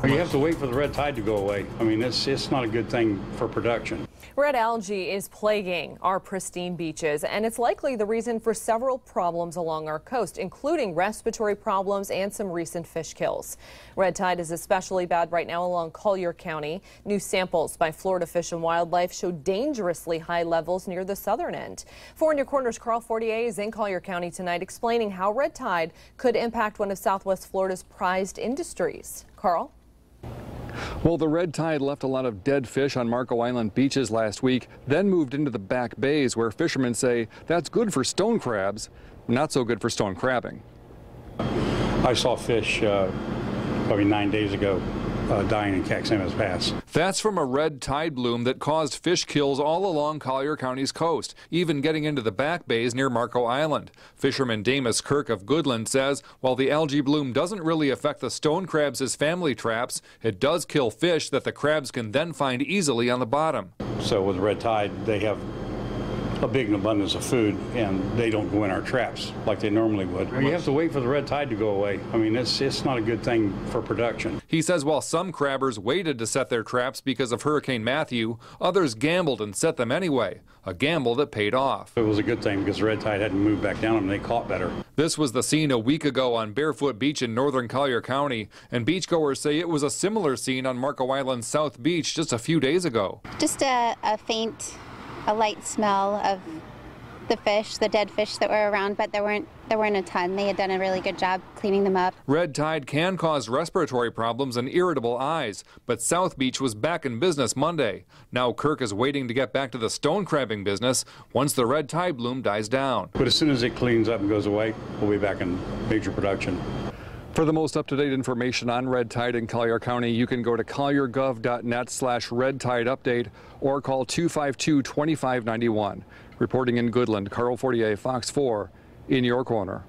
You have to wait for the red tide to go away. I mean, it's not a good thing for production. Red algae is plaguing our pristine beaches, and it's likely the reason for several problems along our coast, including respiratory problems and some recent fish kills. Red tide is especially bad right now along Collier County. New samples by Florida Fish and Wildlife show dangerously high levels near the southern end. 4 News Corner's Carl Fortier is in Collier County tonight explaining how red tide could impact one of Southwest Florida's prized industries. Carl? Well, the red tide left a lot of dead fish on Marco Island beaches last week, then moved into the back bays where fishermen say that's good for stone crabs, not so good for stone crabbing. I saw fish probably 9 days ago dying in Caxamas Pass. That's from a red tide bloom that caused fish kills all along Collier County's coast, even getting into the back bays near Marco Island. Fisherman Damus Kirk of Goodland says while the algae bloom doesn't really affect the stone crabs as family traps, it does kill fish that the crabs can then find easily on the bottom. So with red tide, they have a big abundance of food, and they don't go in our traps like they normally would. You have to wait for the red tide to go away. I mean, it's not a good thing for production. He says while some crabbers waited to set their traps because of Hurricane Matthew, others gambled and set them anyway, a gamble that paid off. It was a good thing because the red tide hadn't moved back down and they caught better. This was the scene a week ago on Barefoot Beach in northern Collier County, and beachgoers say it was a similar scene on Marco Island's South Beach just a few days ago. Just a light smell of the fish, the dead fish that were around, but there weren't a ton. They had done a really good job cleaning them up. Red tide can cause respiratory problems and irritable eyes, but South Beach was back in business Monday. Now Kirk is waiting to get back to the stone crabbing business once the red tide bloom dies down. But as soon as it cleans up and goes away, we'll be back in major production. For the most up-to-date information on red tide in Collier County, you can go to colliergov.net/red tide update or call 252-2591. Reporting in Goodland, Carl Fortier, Fox 4, in your corner.